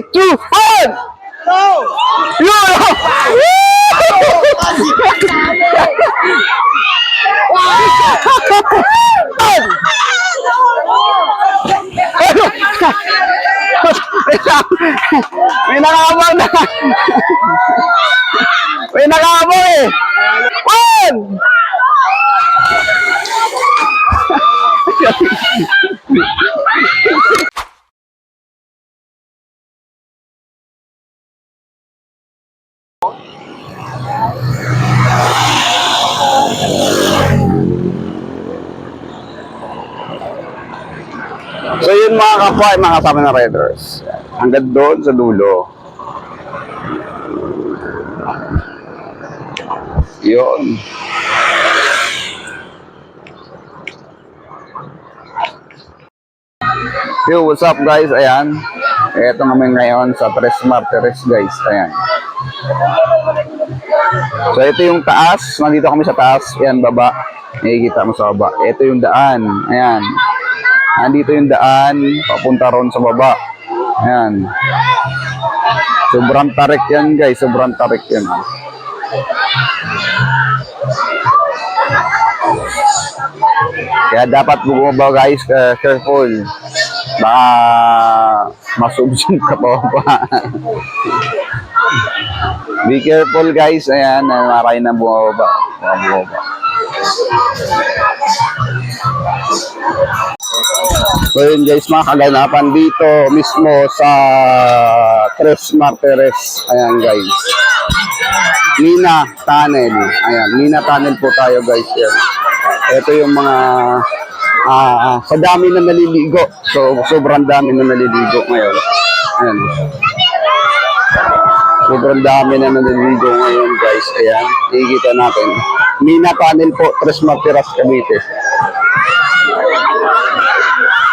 2, 1! Go! May nakakabang na. May nakakabang eh. 1! So yun mga kapwa, mga kasama na riders. Hanggang doon sa dulo. Yun. Yo, what's up guys? Ayan. Ito naman ngayon sa Tres Martires guys. Ayan. So ito yung taas. Nandito kami sa taas. Ayan, baba. Nakikita mo sa baba. Ito yung daan. Ayan. Nandito yung daan. Papunta ron sa baba. Ayan. Sobrang tarik yan guys. Sobrang tarik yan. Kaya dapat bumaba guys. Careful. Baka masubsum ka pa. Be careful guys. Ayan. Maray na bumaba. So yun guys, mga kaganapan dito mismo sa Tres Martires. Ayan guys, Mina Tunnel. Ayan, Mina Tunnel po tayo guys. Yan. Ito yung mga sa dami na naliligo. So sobrang dami na naliligo ngayon. Ayan. Sobrang dami na naliligo ngayon guys. Ayan, ikikita natin. Mina Tunnel po, Tres Martires, Cavite.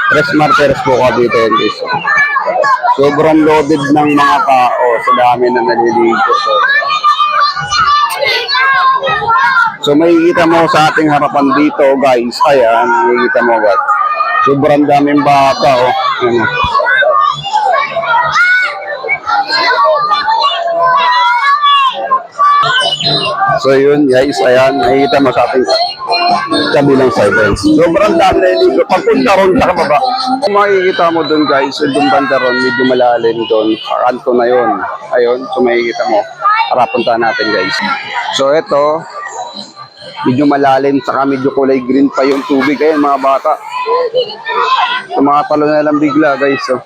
Tres Martires po Cavite yan guys. Sobrang loaded ng mga tao sa dami na naliligo. So makikita mo sa ating harapan dito guys. Ayan, makikita mo guys. Sobrang daming bata oh. Ayan. So yun guys, ayan, nakikita mo sa ating kabilang side guys. Sobrang dami na iligo. Pagpunta ron sa kababa, kung makikita mo dun guys, yung banda ron, medyo malalim dun. Kanto na yun. Ayun, so makikita mo. Para punta natin guys. So ito, medyo malalim, saka medyo kulay green pa yung tubig. Ayun mga bata. Tumakatalo na lang bigla guys. So.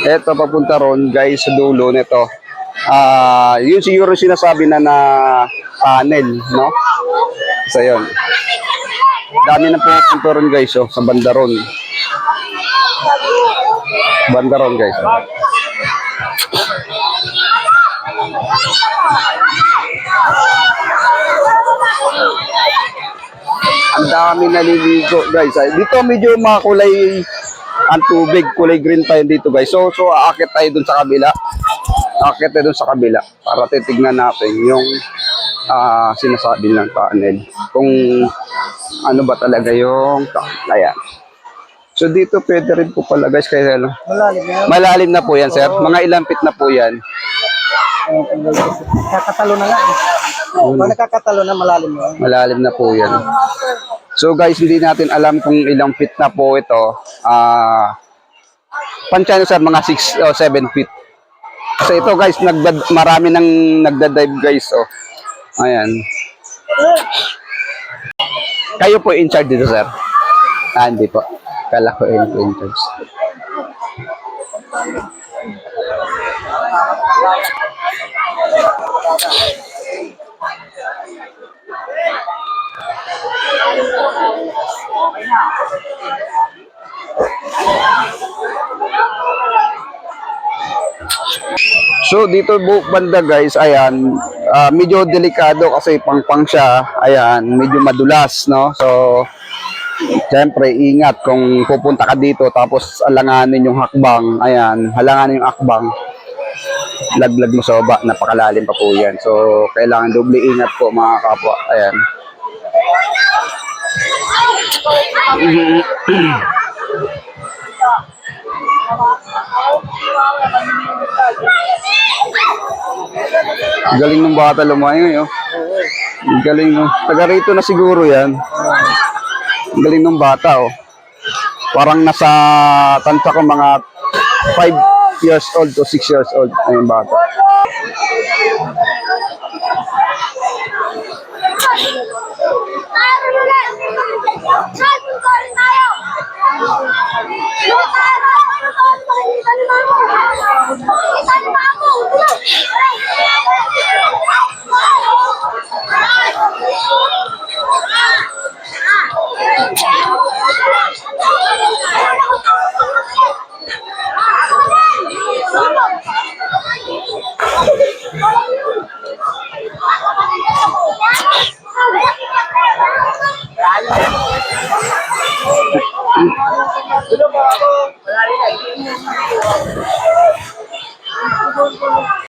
Ito, papunta ron guys, sa dulo nito. Yun siguro sinasabi na tunnel, no? So yun. Dami na pupunta ron guys, oh, sa Bandaron. Bandaron guys. Ang dami naliligo guys. Dito medyo makulay ang tubig, kulay green tayo dito guys. So aakit tayo dun sa kabila. Aakit tayo dun sa kabila para titignan natin yung sinasabi ng tunnel. Kung ano ba talaga yung tunnel. Ayan. So dito pwede rin po pala guys kaya malalim na po yan sir. Mga ilang feet na po yan. Kakatalo na nga. Pag nakakatalo na, malalim na. Malalim na po yan. So guys, hindi natin alam kung ilang feet na po ito. Pansya sir, mga 6 o 7 feet. So ito guys, marami nang nagda-dive guys. Oh. Ayan. Kayo po in charge dito sir? Hindi po. Kala ko in charge. So dito banda guys, ayan, medyo delikado kasi pang siya, ayan, medyo madulas, no? So siyempre ingat kung pupunta ka dito tapos alanganin yung hakbang, ayan, halanganin yung hakbang. Laglag mo sa baba, napakalalim pa po yan. So kailangan doble ingat po mga kapwa, ayan. Galing ng bata lumayo ngayon. Galing no. Taga rito na siguro yan. Galing ng bata oh. Parang nasa tanta ko mga 5 years old to 6 years old ay yung bata.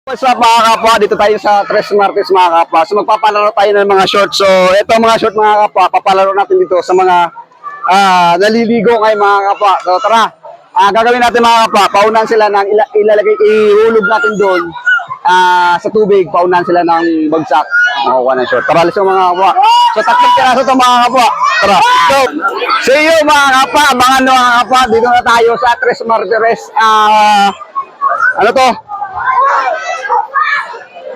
What's up mga kapwa? Dito tayo sa Tres Martes mga kapwa. So magpapalaro tayo ng mga shorts. So ito mga short mga kapwa, papalaro natin dito sa mga naliligo ngayon mga kapwa. So tara, gagawin natin mga kapwa, paunahan sila ng ihulog natin doon sa tubig, paunahan sila ng bagsak. Makukuha ng short. Tara, let's go mga kapwa. So tatlong piraso ito mga kapwa. Tara, go! See you mga kapwa, mga kapwa. Dito na tayo sa Tres Martes. Ano to?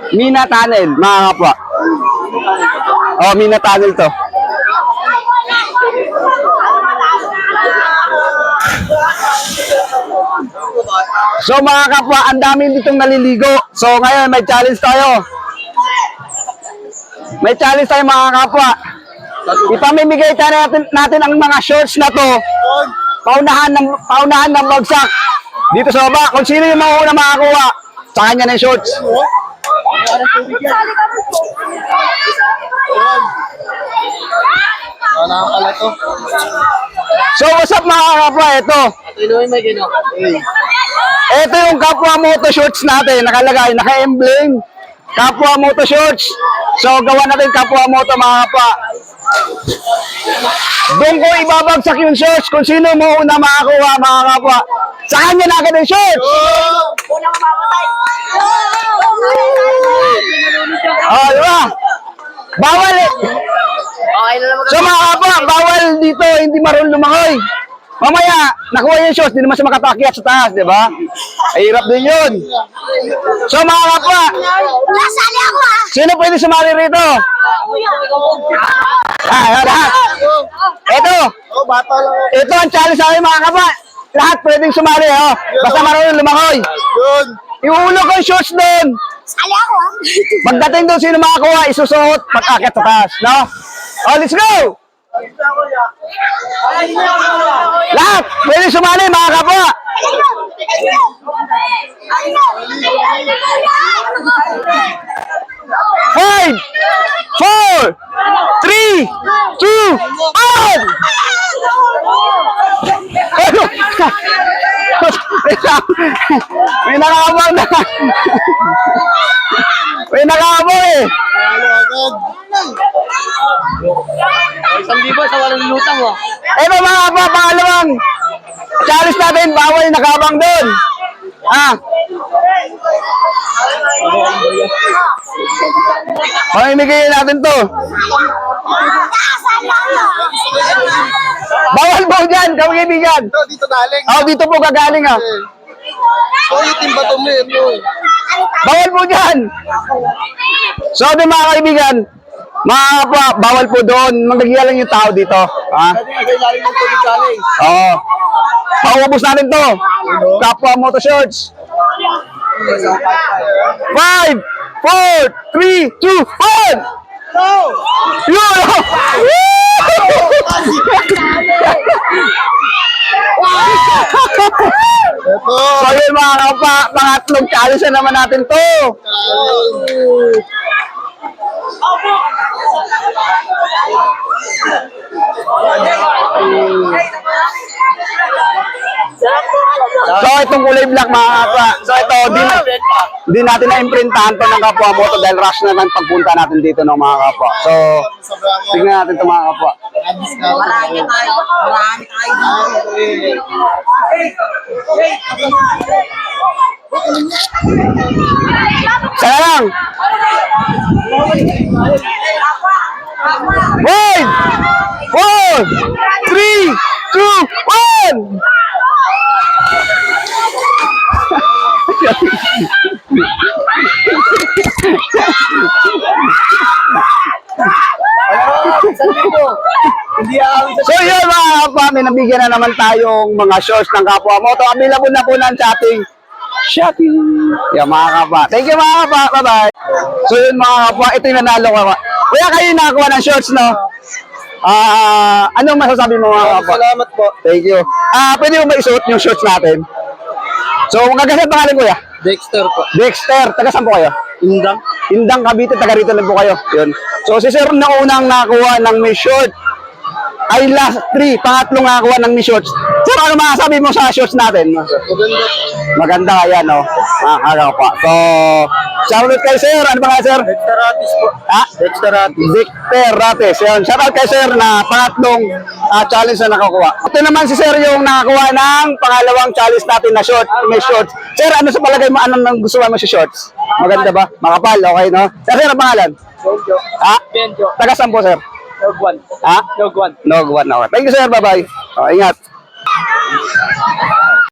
Mina Tunnel, mga kapwa. Oh, Mina Tunnel to. So mga kapwa, ang dami ditong naliligo. So ngayon may challenge tayo. May challenge tayo mga kapwa. Ipamimigay tayo natin ang mga shorts na to. Paunahan ng bagsak. Dito sa baba, kung sino yung mauna makakuha, sa kanya na yung shorts. So what's up mga kapwa, ito. Ito yung Kapwa Moto Shorts natin, nakalagay, naka-emblem. Kapwa Moto Shorts. So gawa natin Kapwa Moto mga kapwa. Doon ko ibabagsak yung shorts kung sino mo una makakuha mga kapwa. Sa kanya na agad yung shorts. Unang mamatay. Oh, di ba? Bawal eh. Okay na naman. So mga kapwa, bawal dito, hindi marunong lumangoy. Mamaya, nakuha yung shorts, hindi naman siya makatakyat sa taas, di ba? Ay, hirap din yun. So mga kapwa, Nasali ako ah. sino pwede sumali rito? Lahat. Ito ang challenge sa akin mga kapwa. Lahat pwedeng sumali, oh. Basta marunong lumangoy. Iuulog ko yung shorts doon. Sali ako ah. Pagdating doon, sino makakuha, isusuot, pag-akit sa taas, no? Oh, let's go! Lahat, pwede sumali, mga kapwa. 5, 4, 3, 2, 1! May nakakabang na. May nakakabang eh. Isang libo sa walang lutang oh. Ito mga kapwa, pangalawang challenge natin, bawal nakabang doon. Pamimigay natin to. Bawal po dyan, kaibigan. Dito galing. Oh, dito po gagaling ah. Ulitin ba ito mo ito? Bawal po dyan. So, di mga kaibigan, mga kapwa, bawal po doon. Magdagiya lang yung tao dito. Kasi lalim ng tubig galing. Oo. Paubos natin to. Kapwa Moto Shorts. 5, 4, 3, 2, 1! No! Yun! Ito! So yun mga kapwa, pangatlong challenge na naman natin to. So, itong kulay black mga kapwa. So, ito, di natin na-imprintahan to ng kapwa mo to dahil rush na ng pagpunta natin dito ng mga kapwa. So, tingnan natin ito mga kapwa. Marami tayo. Marami tayo. Sana lang! Wait! 4, 3, 2, 1! So yun mga kapwa, may nabigyan na naman tayong mga shorts ng Kapwa Moto. Available na po ng Shopee. Yan mga kapwa. Thank you mga kapwa. Bye-bye. So yun mga kapwa, ito yung nanalo kapwa. Kuya kayo nakakuha ng shorts, no? Anong masasabi mo mga kapwa? Salamat po. Thank you. Pwede mo ba isuot yung shorts natin? So, magkagasan pangalan kuya? Dexter po. Dexter, taga saan po kayo? Indang. Indang Cavite, taga rito lang po kayo. Yun. So, si Sir na unang nakakuha ng Miss Short. Ay last 3, pangatlong nakakuha ng Miss Shorts. Sir, ano masasabi mo sa shorts natin? Maganda. Maganda kaya, no? Nakakapa. So, shoutout kay Sir. Ano ba nga, Sir? Dexter Atis po. Ha? Dexter Atis. Dexter Rates. Yun. Shoutout kay Sir na pangatlong challenge na nakakuha. Ito naman si Sir yung nakakuha ng pangalawang challenge natin na short, Miss Shorts. Sir, ano sa palagay mo? Anong gusto mo sa shorts? Maganda ba? Makapal, okay, no? Sir, ano pangalan? Benjo. Ha? Benjo. Taga saan po, Sir? Nogwan. Ha? Nogwan. Nogwan. Okay. Thank you, Sir. Bye-bye. Ingat.